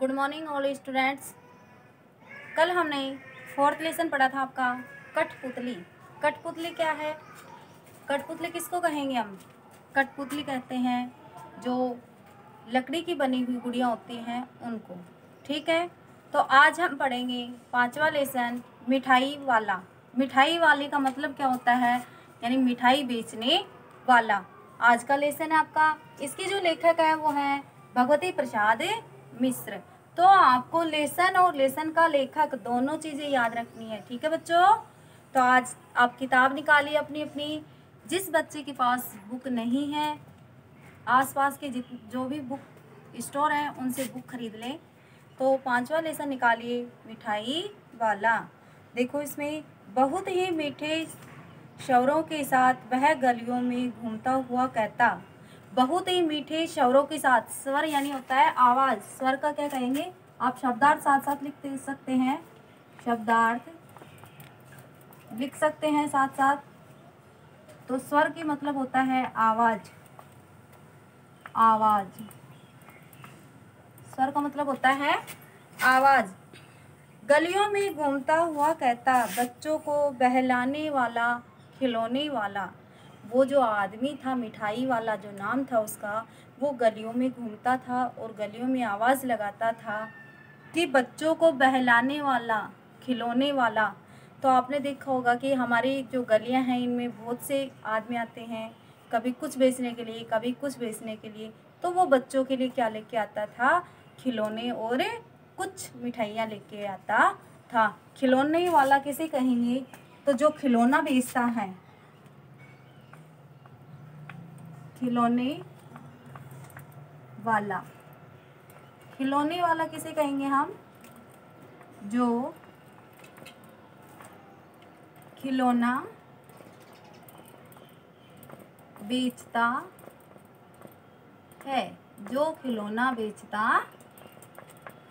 Good morning all students. कल हमने fourth lesson पढ़ा था आपका कठपुतली। कठपुतली क्या है? कठपुतली किसको कहेंगे हम? कठपुतली कहते हैं जो लकड़ी की बनी हुई गुड़िया होती हैं उनको। ठीक है, तो आज हम पढ़ेंगे पांचवा लेसन मिठाई वाला। मिठाई वाले का मतलब क्या होता है? यानी मिठाई बेचने वाला। आज का लेसन है आपका। इसकी जो लेखक है वो है भगवती प्रसाद मिश्र। तो आपको लेसन और लेसन का लेखक दोनों चीज़ें याद रखनी है। ठीक है बच्चों, तो आज आप किताब निकालिए अपनी अपनी। जिस बच्चे के पास बुक नहीं है, आसपास के जो भी बुक स्टोर हैं उनसे बुक खरीद लें। तो पांचवा लेसन निकालिए मिठाई वाला। देखो इसमें बहुत ही मीठे शौरों के साथ वह गलियों में घूमता हुआ कहता। बहुत ही मीठे शौरों के साथ, स्वर यानी होता है आवाज़। स्वर का क्या कहेंगे? आप शब्दार्थ साथ साथ लिख सकते हैं, शब्दार्थ लिख सकते हैं साथ साथ। तो स्वर की मतलब होता है आवाज़। आवाज़, स्वर का मतलब होता है आवाज़। गलियों में घूमता हुआ कहता, बच्चों को बहलाने वाला, खिलौने वाला। वो जो आदमी था मिठाई वाला, जो नाम था उसका, वो गलियों में घूमता था और गलियों में आवाज़ लगाता था कि बच्चों को बहलाने वाला, खिलौने वाला। तो आपने देखा होगा कि हमारी जो गलियां हैं इनमें बहुत से आदमी आते हैं, कभी कुछ बेचने के लिए, कभी कुछ बेचने के लिए। तो वो बच्चों के लिए क्या लेके आता था? खिलौने और कुछ मिठाइयाँ लेके आता था। खिलौने वाला किसे कहेंगे? तो जो खिलौना बेचता है, खिलौने वाला। खिलौने वाला किसे कहेंगे हम? जो खिलौना बेचता है, जो खिलौना बेचता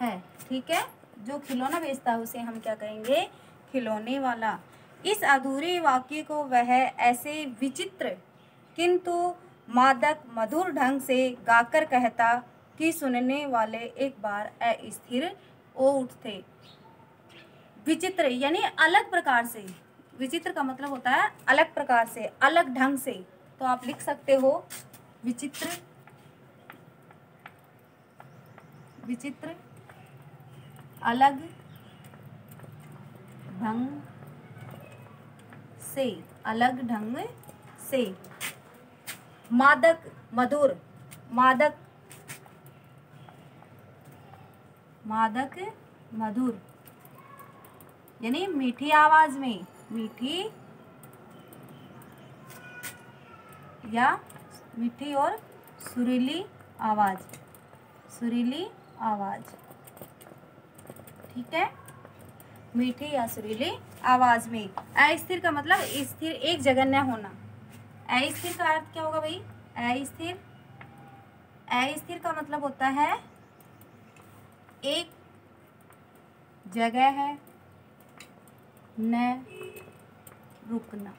है। ठीक है, जो खिलौना बेचता है उसे हम क्या कहेंगे? खिलौने वाला। इस अधूरे वाक्य को वह ऐसे विचित्र किंतु मादक मधुर ढंग से गाकर कहता कि सुनने वाले एक बार अस्थिर हो उठते। विचित्र यानी अलग प्रकार से। विचित्र का मतलब होता है अलग प्रकार से, अलग ढंग से। तो आप लिख सकते हो विचित्र, विचित्र अलग ढंग से, अलग ढंग से। मादक मधुर, मादक, मादक मधुर यानी मीठी आवाज में, मीठी या मीठी और सुरीली आवाज, सुरीली आवाज। ठीक है, मीठी या सुरीली आवाज में। अस्थिर का मतलब स्थिर, एक जगह न होना। अस्थिर का अर्थ क्या होगा भाई? अस्थिर, अस्थिर का मतलब होता है एक जगह है न रुकना,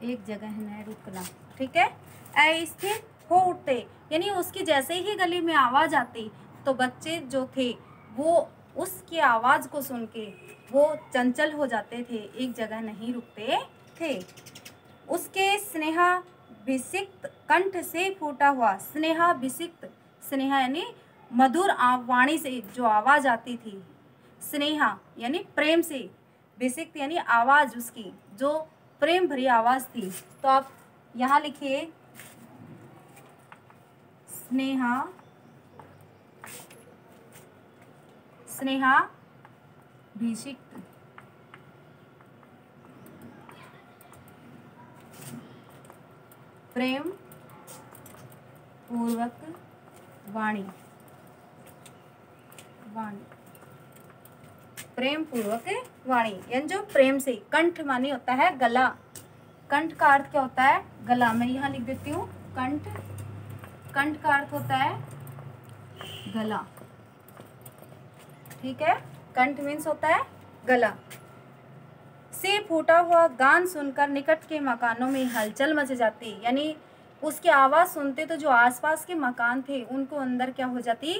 एक जगह न रुकना। ठीक है, अस्थिर हो उठते यानी उसकी जैसे ही गली में आवाज आती तो बच्चे जो थे वो उसकी आवाज को सुन के वो चंचल हो जाते थे, एक जगह नहीं रुकते थे। उसके स्नेहा विसिक्त कंठ से फूटा हुआ, स्नेहा विसिक्त, स्नेहा यानी मधुर वाणी से जो आवाज आती थी, स्नेहा यानी प्रेम से, विसिक्त यानी आवाज उसकी जो प्रेम भरी आवाज थी। तो आप यहाँ लिखिए स्नेहा, स्नेहा विसिक्त, प्रेम पूर्वक वाणी, वाणी, प्रेम पूर्वक वाणी यानी जो प्रेम से। कंठ मानी होता है गला, कंठ का अर्थ क्या होता है? गला। मैं यहाँ लिख देती हूँ कंठ, कंठ का अर्थ होता है गला। ठीक है, कंठ मीन्स होता है गला। से फूटा हुआ गान सुनकर निकट के मकानों में हलचल मच जाती, यानी उसकी आवाज़ सुनते तो जो आसपास के मकान थे उनको अंदर क्या हो जाती?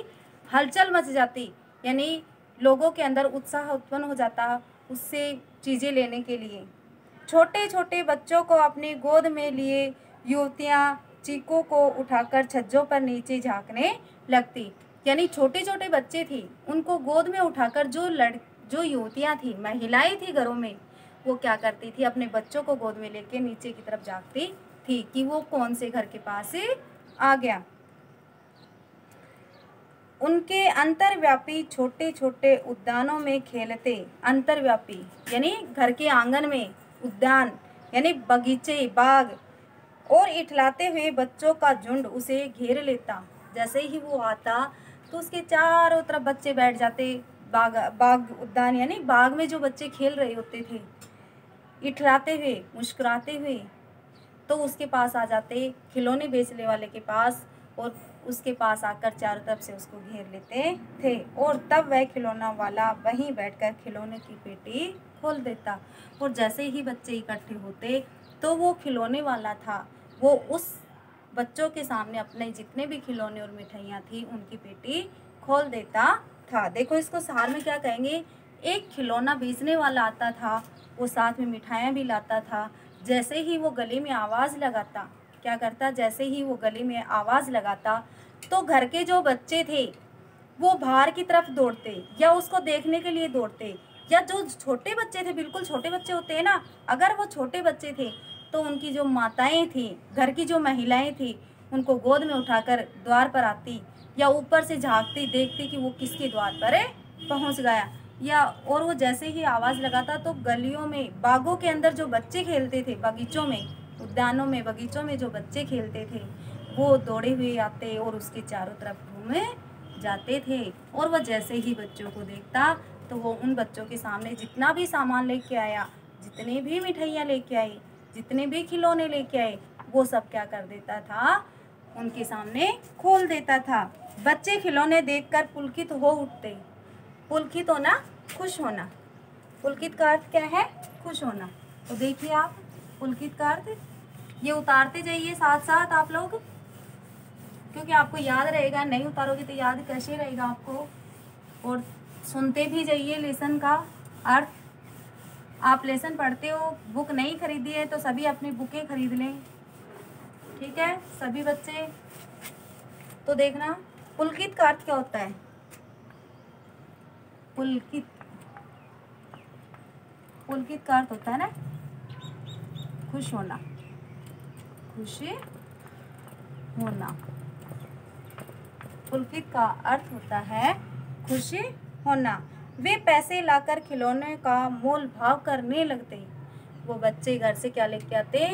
हलचल मच जाती, यानी लोगों के अंदर उत्साह उत्पन्न हो जाता उससे चीज़ें लेने के लिए। छोटे छोटे बच्चों को अपनी गोद में लिए युवतियाँ चीकों को उठाकर छज्जों पर नीचे झाँकने लगती, यानी छोटे छोटे बच्चे थे उनको गोद में उठाकर जो युवतियाँ थी, महिलाएं थी घरों में, वो क्या करती थी, अपने बच्चों को गोद में लेके नीचे की तरफ झाँकती थी कि वो कौन से घर के पास आ गया। उनके अंतर्व्यापी छोटे छोटे उद्यानों में खेलते, अंतर्व्यापी यानी घर के आंगन में, उद्यान यानी बगीचे, बाग, और इठलाते हुए बच्चों का झुंड उसे घेर लेता। जैसे ही वो आता तो उसके चारों तरफ बच्चे बैठ जाते, बाग उद्यान यानी बाग में जो बच्चे खेल रहे होते थे, इठलाते हुए, मुस्कुराते हुए, तो उसके पास आ जाते, खिलौने बेचने वाले के पास, और उसके पास आकर चारों तरफ से उसको घेर लेते थे। और तब वह खिलौना वाला वहीं बैठकर खिलौने की पेटी खोल देता। और जैसे ही बच्चे इकट्ठे होते तो वो खिलौने वाला था, वो उस बच्चों के सामने अपने जितने भी खिलौने और मिठाइयाँ थी उनकी पेटी खोल देता था। देखो इसको सार में क्या कहेंगे, एक खिलौना बेचने वाला आता था, वो साथ में मिठाइयाँ भी लाता था। जैसे ही वो गले में आवाज़ लगाता, क्या करता, जैसे ही वो गले में आवाज़ लगाता तो घर के जो बच्चे थे वो बाहर की तरफ दौड़ते या उसको देखने के लिए दौड़ते, या जो छोटे बच्चे थे, बिल्कुल छोटे बच्चे होते हैं ना, अगर वो छोटे बच्चे थे तो उनकी जो माताएं थी, घर की जो महिलाएं थी, उनको गोद में उठाकर द्वार पर आती या ऊपर से झांकती, देखती कि वो किसके द्वार पर पहुंच गया। या और वो जैसे ही आवाज़ लगाता तो गलियों में, बागों के अंदर जो बच्चे खेलते थे, बगीचों में, उद्यानों में, बगीचों में जो बच्चे खेलते थे वो दौड़े हुए आते और उसके चारों तरफ घूमे जाते थे। और वह जैसे ही बच्चों को देखता तो वो उन बच्चों के सामने जितना भी सामान लेके आया, जितने भी मिठाइयाँ लेके आई, जितने भी खिलौने लेके आए, वो सब क्या कर देता था, उनके सामने खोल देता था। बच्चे खिलौने देखकर पुलकित हो उठते। पुलकित होना, खुश होना। पुलकित का अर्थ क्या है, खुश होना। तो देखिए आप, पुलकित का अर्थ ये उतारते जाइए साथ साथ आप लोग, क्योंकि आपको याद रहेगा, नहीं उतारोगे तो याद कैसे रहेगा आपको। और सुनते भी जाइए लेसन का अर्थ। आप लेसन पढ़ते हो, बुक नहीं खरीदी है तो सभी अपनी बुकें खरीद लें, ठीक है सभी बच्चे। तो देखना पुलकित का अर्थ क्या होता है, पुलकित, पुलकित का अर्थ होता है ना खुश होना, खुशी होना। पुलकित का अर्थ होता है खुशी होना। वे पैसे लाकर खिलौने का मोल भाव करने लगते। वो बच्चे घर से क्या लेके आते,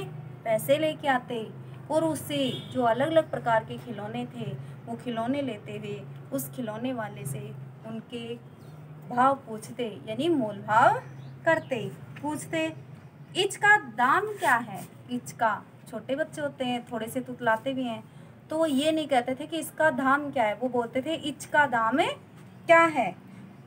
पैसे लेके आते, और उससे जो अलग अलग प्रकार के खिलौने थे वो खिलौने लेते हुए उस खिलौने वाले से उनके भाव पूछते, यानी मोल भाव करते, पूछते। इसका दाम क्या है, इसका, छोटे बच्चे होते हैं, थोड़े से तुतलाते भी हैं, तो वो ये नहीं कहते थे कि इसका दाम क्या है, वो बोलते थे इसका दाम क्या है।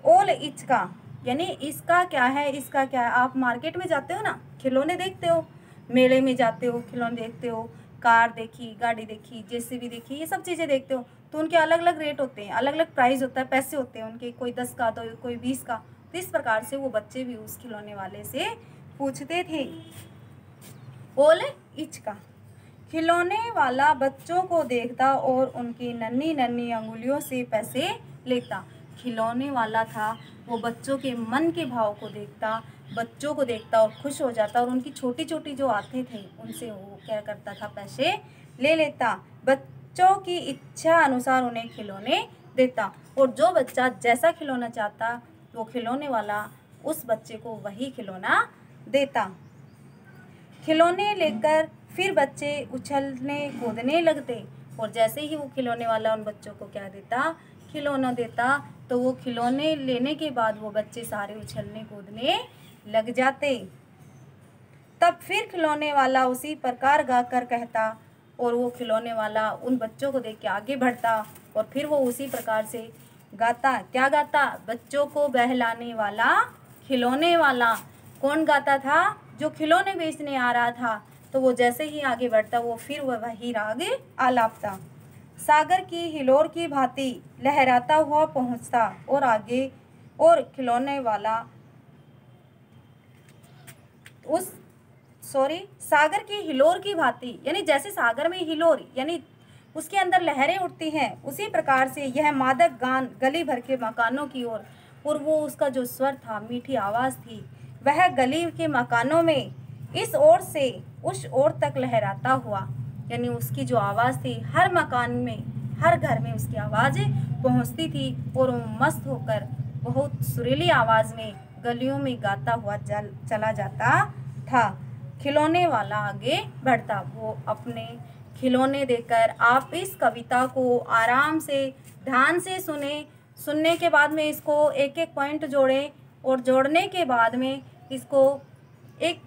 ओल इचका यानी इसका क्या है, इसका क्या है। आप मार्केट में जाते हो ना, खिलौने देखते हो, मेले में जाते हो, खिलौने देखते हो, कार देखी, गाड़ी देखी, जेसीबी देखी, ये सब चीज़ें देखते हो, तो उनके अलग अलग रेट होते हैं, अलग अलग प्राइस होता है, पैसे होते हैं उनके, कोई 10 का तो कोई 20 का। तो इस प्रकार से वो बच्चे भी उस खिलौने वाले से पूछते थे। ओल इचका, खिलौने वाला बच्चों को देखता और उनकी नन्ही नन्ही अंगुलियों से पैसे लेता। खिलौने वाला था, वो बच्चों के मन के भाव को देखता, बच्चों को देखता और खुश हो जाता, और उनकी छोटी छोटी जो आते थे उनसे वो क्या करता था, पैसे ले लेता। बच्चों की इच्छा अनुसार उन्हें खिलौने देता, और जो बच्चा जैसा खिलौना चाहता वो खिलौने वाला उस बच्चे को वही खिलौना देता। खिलौने लेकर फिर बच्चे उछलने कूदने लगते, और जैसे ही वो खिलौने वाला उन बच्चों को क्या देता, खिलौना देता, तो वो खिलौने लेने के बाद वो बच्चे सारे उछलने कूदने लग जाते। तब फिर खिलौने वाला उसी प्रकार गा कर कहता, और वो खिलौने वाला उन बच्चों को देख के आगे बढ़ता, और फिर वो उसी प्रकार से गाता। क्या गाता, बच्चों को बहलाने वाला खिलौने वाला। कौन गाता था, जो खिलौने बेचने आ रहा था, तो वो जैसे ही आगे बढ़ता वो फिर वह वही राग आलापता। सागर की हिलोर की भांति लहराता हुआ पहुंचता और आगे और खिलौने वाला सागर की हिलोर की भांति, यानी जैसे सागर में हिलोर यानी उसके अंदर लहरें उठती हैं, उसी प्रकार से यह मादक गान गली भर के मकानों की ओर, और वो उसका जो स्वर था, मीठी आवाज़ थी, वह गली के मकानों में इस ओर से उस ओर तक लहराता हुआ, यानी उसकी जो आवाज़ थी हर मकान में, हर घर में उसकी आवाज़ें पहुंचती थी और वो मस्त होकर बहुत सुरीली आवाज़ में गलियों में गाता हुआ चला जाता था। खिलौने वाला आगे बढ़ता। वो अपने खिलौने देकर आप इस कविता को आराम से ध्यान से सुनने के बाद में इसको एक एक पॉइंट जोड़ें, और जोड़ने के बाद में इसको एक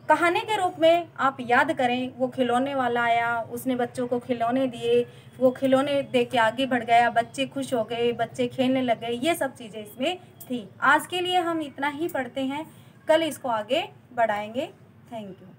कहानी के रूप में आप याद करें। वो खिलौने वाला आया, उसने बच्चों को खिलौने दिए, वो खिलौने दे के आगे बढ़ गया, बच्चे खुश हो गए, बच्चे खेलने लग गए, ये सब चीज़ें इसमें थी। आज के लिए हम इतना ही पढ़ते हैं, कल इसको आगे बढ़ाएंगे। Thank you.